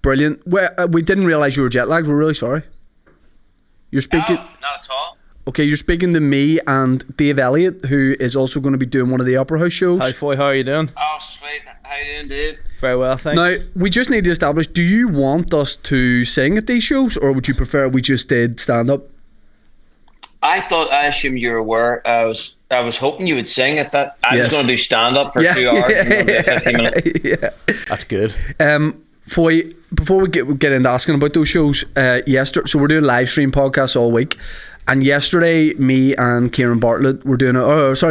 Brilliant. We didn't realise you were jet lagged. We're really sorry. You're speaking. No, not at all. Okay, you're speaking to me and Dave Elliott, who is also going to be doing one of the Opera House shows. Hi, Foy. How are you doing? Oh, sweet. How you doing, Dave? Very well, thanks. Now, we just need to establish, do you want us to sing at these shows, or would you prefer we just did stand-up? I assumed you were aware. I was hoping you would sing. I thought I was Yes. going to do stand-up for 2 hours and then do 15 minutes. Yeah. That's good. Foy, before we get into asking about those shows, yesterday, so we're doing live stream podcasts all week, and yesterday, me and Kieran Bartlett were doing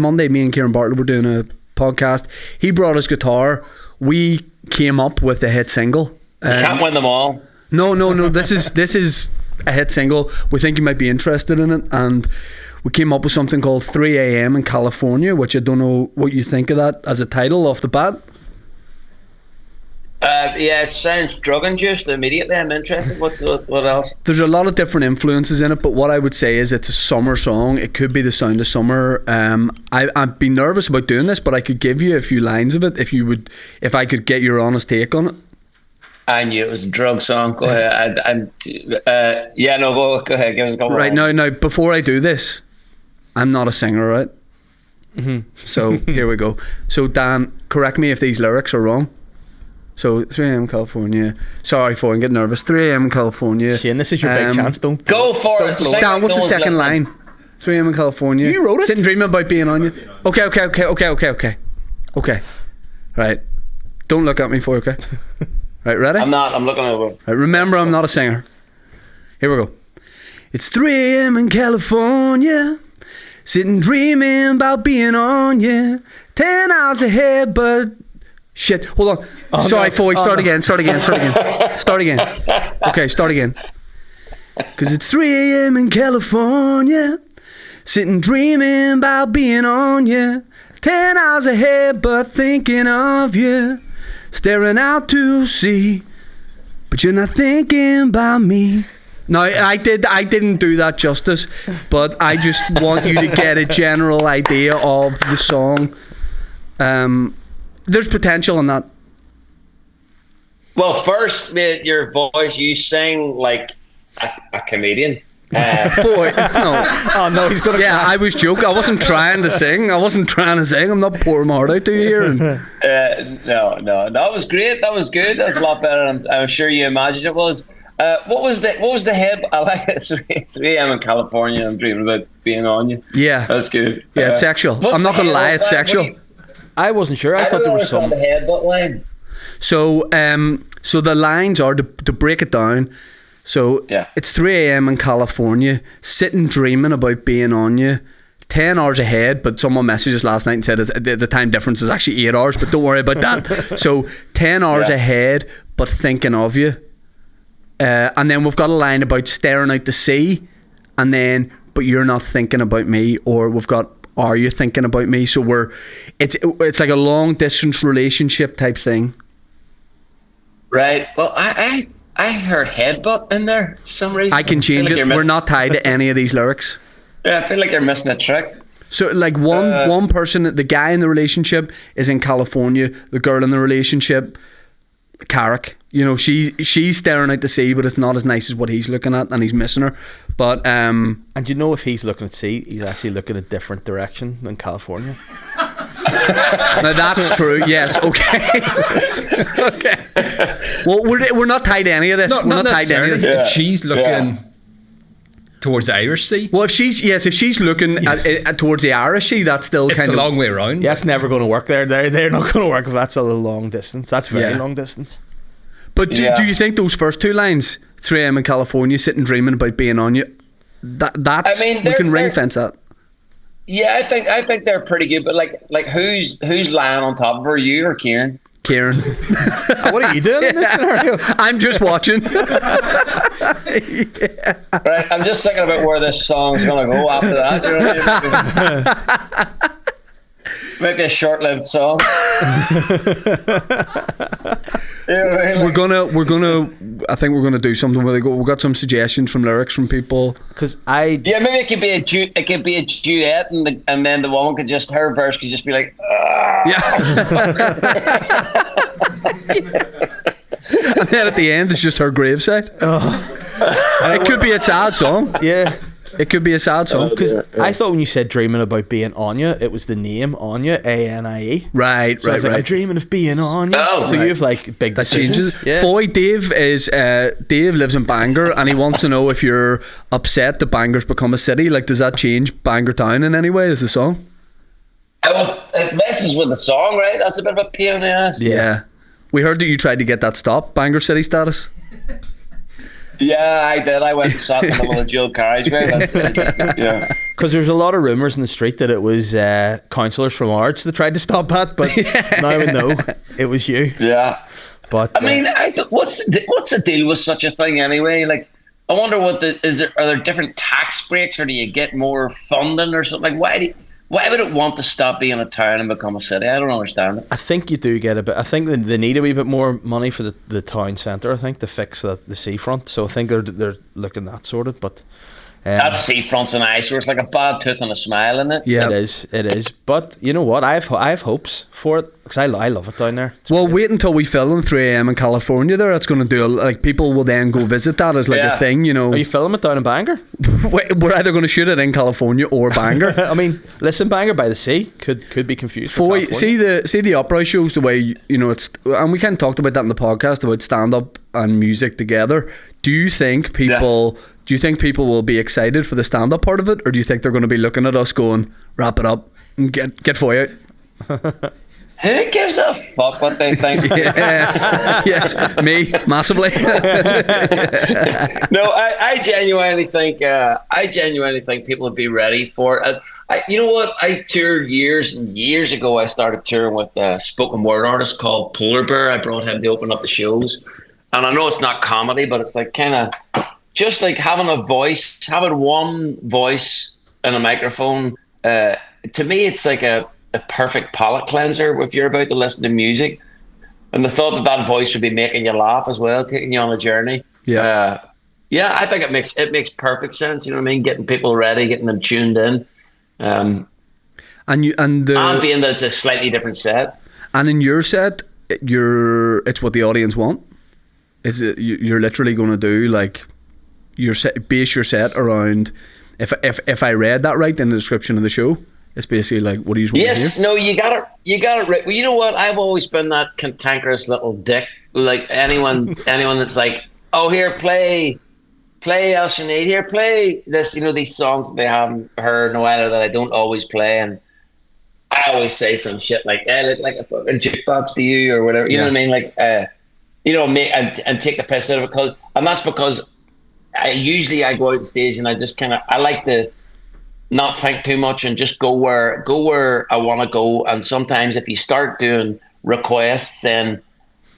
Monday, me and Kieran Bartlett were doing a podcast. He brought his guitar. We came up with a hit single. You can't win them all. No. This is a hit single. We think you might be interested in it, and we came up with something called 3 a.m. in California, which I don't know what you think of that as a title off the bat. Yeah, it sounds drug-induced immediately. I'm interested. What else? There's a lot of different influences in it, but what I would say is it's a summer song. It could be the sound of summer. I'd be nervous about doing this, but I could give you a few lines of it if I could get your honest take on it. I knew it was a drug song. Go ahead. Go ahead. Give us a couple. Right, now, before I do this, I'm not a singer, right? Mm-hmm. So here we go. So Dan, correct me if these lyrics are wrong. So 3 a.m. California. Sorry, Foy, I'm getting nervous. 3 a.m. California. Shane, this is your big chance. Don't go for it. Dan, what's the second line? 3 a.m. in California. You wrote it. Sitting dreaming about being on you. Okay. Right. Don't look at me, Foy, okay? Right, ready? I'm not. I'm looking over. Right, remember, I'm not a singer. Here we go. It's 3 a.m. in California. Sitting dreaming about being on you. 10 hours ahead, but... Shit, hold on. Oh, Sorry, no. Foy, start no. again. Okay, start again. Because it's 3 a.m. in California. Sitting dreaming about being on you. 10 hours ahead, but thinking of you. Staring out to sea. But you're not thinking about me. No, I didn't do that justice, but I just want you to get a general idea of the song. There's potential in that. Well, first, mate, your voice, you sing like a comedian. Foy, no. Oh no, he's gonna. Yeah, I was joking. I wasn't trying to sing. I'm not pouring my heart out to you here. No, that was great. That was good. That was a lot better than I'm sure you imagined it was. What was the head? I like it. 3 a.m. in California. I'm dreaming about being on you. Yeah, that's good. Yeah, it's sexual. I'm not gonna lie, it's sexual. I wasn't sure. I thought there was some. The headbutt line. So the lines are to break it down. So yeah. It's 3 a.m. in California, sitting dreaming about being on you. 10 hours ahead, but someone messaged us last night and said the time difference is actually 8 hours, but don't worry about that. So 10 hours ahead, but thinking of you. And then we've got a line about staring out to sea, and then but you're not thinking about me, or we've got are you thinking about me? So it's like a long distance relationship type thing. Right. Well, I heard headbutt in there for some reason. I can change it. We're not tied to any of these lyrics. Yeah, I feel like you're missing a trick. So like one person, the guy in the relationship is in California, the girl in the relationship, Carrick, she's staring out to sea, but it's not as nice as what he's looking at, and he's missing her. But and if he's looking at sea, he's actually looking a different direction than California. Now that's true. Yes. Okay. Okay. Well, we're not tied to any of this. We're not tied to any of this. If she's looking towards the Irish Sea. Well, if she's looking towards the Irish Sea, that's still it's kind a of long way around. Yeah, it's never going to work there. They're not going to work if that's a long distance. That's very long distance. But do you think those first two lines, 3 a.m. in California, sitting dreaming about being on you, that's we can ring fence that? Yeah, I think they're pretty good. But like who's lying on top of her, you or Kieran? Kieran. What are you doing in this scenario? I'm just watching. Right, I'm just thinking about where this song's gonna go after that. You know what I mean? Maybe a short-lived song. We're gonna. I think we're gonna do something with it. We've got some suggestions from lyrics from people. Maybe it could be a duet, and then the woman could her verse could just be like, yeah. And then at the end, it's just her gravesite. It could be a sad song. Yeah. It could be a sad song. Because I thought when you said dreaming about being Anya, it was the name Anya, Anie. Right, So I was like, I'm dreaming of being Anya. Oh, so right. you have like big That decisions. changes. Yeah. Foy, Dave lives in Bangor, and he wants to know if you're upset that Bangor's become a city. Like, does that change Bangor Town in any way? Is the song? It messes with the song, right? That's a bit of a pain in the ass. Yeah. We heard that you tried to get that stopped, Bangor City status. Yeah, I did. I went and sat in the middle of the dual carriageway. Yeah. Because there's a lot of rumours in the street that it was councillors from Ards that tried to stop that, but now we know it was you. Yeah. But I mean, what's the deal with such a thing anyway? Like, I wonder are there different tax breaks, or do you get more funding or something? Like, why would it want to stop being a town and become a city? I don't understand it. I think you do get a bit. I think they need a wee bit more money for the town centre, I think, to fix the seafront. So I think they're looking that sorted. But That seafront's an eyesore. It's like a bad tooth and a smile, isn't it? Yeah. it is. But you know what? I have hopes for it because I love it down there. It's Well, great. wait until we film 3 a.m. in California there. It's going to do, like, people will then go visit that as like a thing, you know. Are you filming it down in Bangor? We're either going to shoot it in California or Bangor. I mean, listen, Bangor by the sea could be confused. Foy, see the upright shows, the way, you know, it's, and we kind of talked about that in the podcast about stand up and music together. Do you think people will be excited for the stand up part of it, or do you think they're going to be looking at us going, wrap it up and get Foy out? Who gives a fuck what they think? yes, me massively. No, I genuinely think people would be ready for it. You know what? I toured years and years ago. I started touring with a spoken word artist called Polar Bear. I brought him to open up the shows, and I know it's not comedy, but it's like kind of just like having one voice and a microphone. To me, it's like a perfect palate cleanser if you're about to listen to music, and the thought that voice would be making you laugh as well, taking you on a journey. I think it makes perfect sense. You know what I mean? Getting people ready, getting them tuned in, and being that it's a slightly different set. And in your set, it's what the audience want. Is it you're literally going to do like base your set around? If I read that right in the description of the show, it's basically like, what do you want to hear? Yes, no, you got it right. Well, you know what? I've always been that cantankerous little dick. Like anyone that's like, oh, here, play else you need. Here, play this. You know, these songs that they haven't heard in a while, that I don't always play, and I always say some shit like, "I look like a fucking jukebox to you," or whatever. You know what I mean? Like, you know, and take the piss out of it, and that's because I go out on stage and I just I like to not think too much and just go where I want to go. And sometimes if you start doing requests, then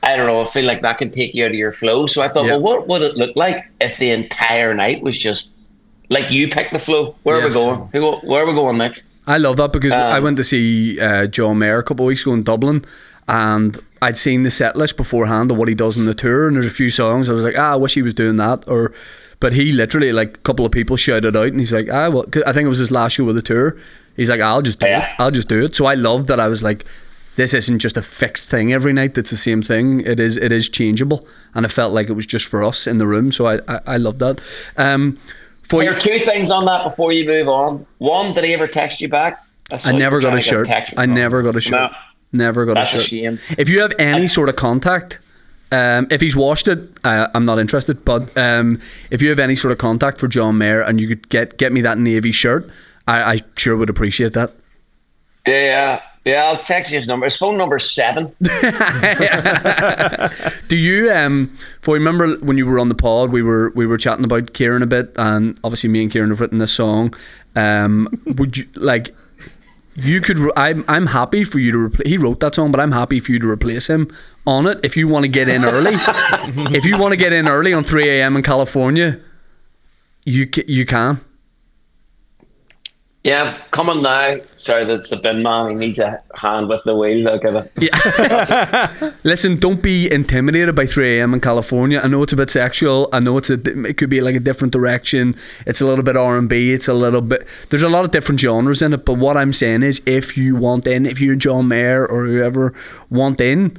I don't know, I feel like that can take you out of your flow. So I thought, well, what would it look like if the entire night was just like you pick the flow? Where are we going? Where are we going next? I love that because I went to see John Mayer a couple of weeks ago in Dublin, and I'd seen the set list beforehand of what he does in the tour, and there's a few songs I was like, I wish he was doing that, but he literally, like, a couple of people shouted out, and he's like, well, I think it was his last show of the tour. He's like, I'll just do it. I'll just do it. So I love that. I was like, this isn't just a fixed thing every night. It's the same thing. It is changeable, and it felt like it was just for us in the room. So I love that. There are two things on that before you move on. One, did he ever text you back? I never got a shirt. I never got a shirt. No. Never got a shirt. That's a shame. If you have any sort of contact, if he's washed it, I'm not interested. But if you have any sort of contact for John Mayer and you could get me that navy shirt, I sure would appreciate that. Yeah, I'll text you his number. His phone number's 7. Do you if I remember when you were on the pod, we were chatting about Kieran a bit, and obviously me and Kieran have written this song. Would you like? You could. I'm happy for you to. He wrote that song, but I'm happy for you to replace him on it if you want to get in early. If you want to get in early on 3 a.m. in California, you can. Yeah, come on now. Sorry, that's the bin man. He needs a hand with the wheel. Look at it. Yeah. Listen, don't be intimidated by 3 a.m. in California. I know it's a bit sexual. I know it could be like a different direction. It's a little bit R&B. It's a little bit. There's a lot of different genres in it. But what I'm saying is, if you want in, if you're John Mayer or whoever want in,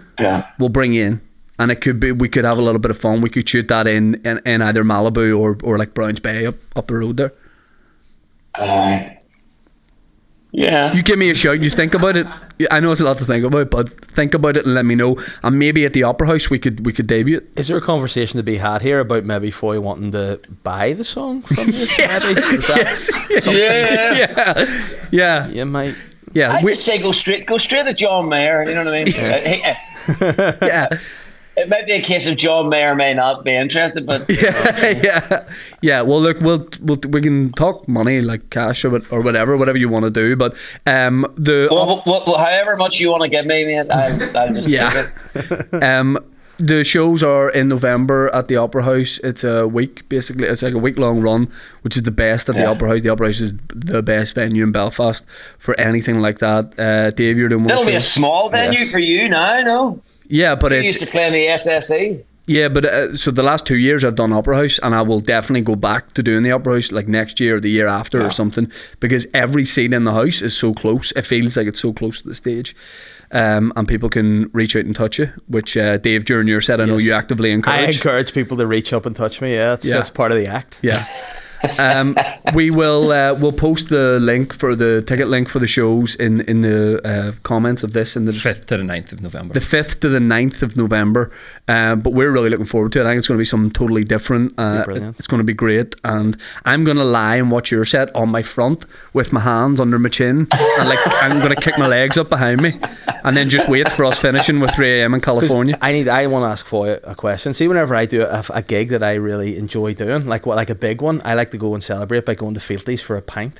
we'll bring you in. and it could be we could have a little bit of fun. We could shoot that in either Malibu or like Browns Bay up the road there. Yeah. You give me a shout. You think about it. I know it's a lot to think about, but think about it and let me know. And maybe at the Opera House we could debut it. Is there a conversation to be had here about maybe Foy wanting to buy the song from you? Yes. Yes. Yeah. You might. Yeah. I just say go straight to John Mayer. You know what I mean? Yeah. It might be a case of John may or may not be interested, but yeah. Well, look, we can talk money, like cash or whatever you want to do. But however much you want to give me, mate, I'll just take it. The shows are in November at the Opera House. It's a week, basically. It's like a week-long run, which is the best at the Opera House. The Opera House is the best venue in Belfast for anything like that. Dave, you're doing one. It'll be a small venue for you now, no? Yeah, but you used to play in the SSE. Yeah, but so the last 2 years I've done Opera House, and I will definitely go back to doing the Opera House like next year or the year after or something, because every seat in the house is so close. It feels like it's so close to the stage. And people can reach out and touch you, which Dave Jr. said I know you actively encourage. I encourage people to reach up and touch me. That's part of the act. Yeah. We will we'll post the link for the ticket link for the shows in the comments of this, in the 5th to the 9th of November. The 5th to the 9th of November. But we're really looking forward to it. I think it's going to be something totally different. It's going to be great, and I'm going to lie and watch your set on my front with my hands under my chin, and like I'm going to kick my legs up behind me, and then just wait for us finishing with 3 a.m. in California. I want to ask Foy a question. See, whenever I do a gig that I really enjoy doing, like a big one, I like to go and celebrate by going to Fealties for a pint.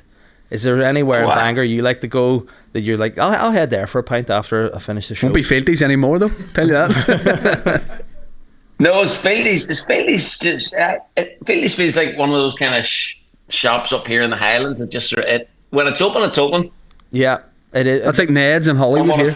Is there anywhere in Bangor you like to go that you're like, I'll head there for a pint after I finish the show? Won't be Fealties anymore though, tell you that. No, it's Fealties. Fealties feels like one of those kind of shops up here in the Highlands that just when it's open, it's open. Yeah, it is. That's like Ned's in Hollywood here.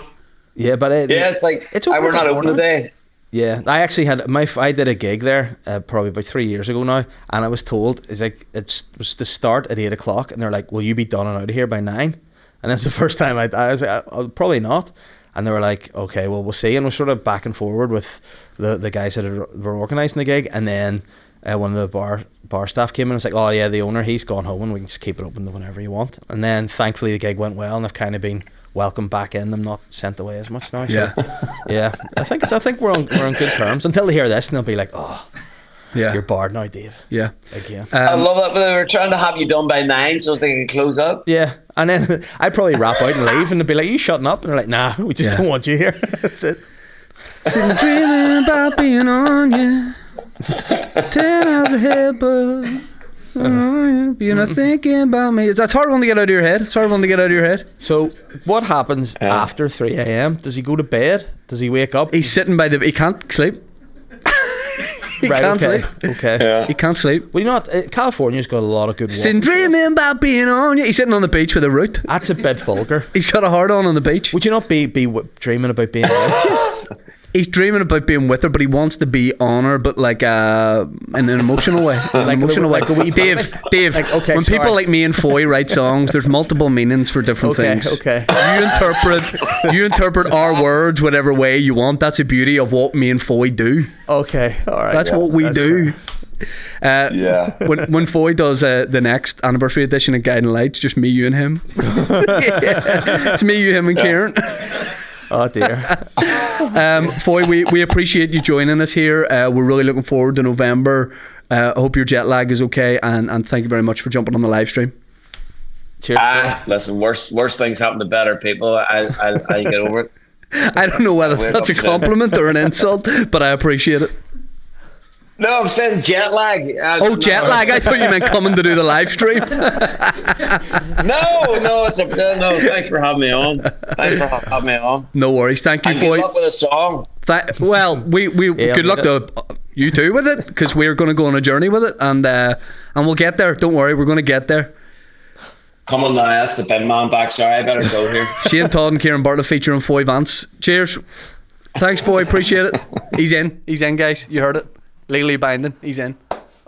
Yeah, but it's like we're not open today. Yeah, I actually I did a gig there probably about 3 years ago now, and I was told it was to start at 8 o'clock, and they're like, "Will you be done and out of here by 9?" And that's the first time I was like, "Probably not." And they were like, "Okay, well, we'll see." And we're sort of back and forward with the guys that were organising the gig, and then one of the bar staff came in and was like, "Oh yeah, the owner, he's gone home, and we can just keep it open whenever you want." And then thankfully the gig went well, and I've kind of been welcome back in. I'm not sent away as much now. So, yeah. I think we're on good terms until they hear this, and they'll be like, "Oh, you're barred now, Dave." Yeah, again. I love that. They were trying to have you done by 9 so they can close up. Yeah, and then I'd probably wrap out and leave, and they'd be like, "Are you shutting up?" And they're like, "Nah, we just don't want you here." That's it. Sitting dreaming about being on you, 10 hours ahead, but. You're not thinking about me. That's a hard one to get out of your head. So what happens after 3 a.m? Does he go to bed? Does he wake up? He's sitting he can't sleep. He can't sleep. Okay. Yeah. He can't sleep. Well, you know what? California's got a lot of good walking trails. Dreaming about being on you. He's sitting on the beach with a root. That's a bit vulgar. He's got a hard on the beach. Would you not be dreaming about being with you? He's dreaming about being with her, but he wants to be on her, but like in an emotional way. Like a wee Dave. Like, when people like me and Foy write songs, there's multiple meanings for different things. Okay. You interpret our words whatever way you want. That's the beauty of what me and Foy do. Okay, all right. That's what we do. When Foy does the next anniversary edition of Guiding Lights, just me, you, and him. It's me, you, him, and Kieran. Oh dear. Foy, we appreciate you joining us here. We're really looking forward to November. I hope your jet lag is okay, and thank you very much for jumping on the live stream. Cheers. Listen, worse things happen to better people. I get over it. I don't know whether that's a compliment or an insult, but I appreciate it. No, I'm saying jet lag. Jet lag. I thought you meant coming to do the live stream. No. Thanks for having me on. No worries. Thank you, Foy. Good luck with a song. Good luck to you too with it, because we're going to go on a journey with it, and we'll get there. Don't worry, we're going to get there. Come on now, that's the bin man back. Sorry, I better go here. Shane Todd and Kieran Bartlett featuring Foy Vance. Cheers. Thanks, Foy. Appreciate it. He's in, guys. You heard it. Legally binding. He's in.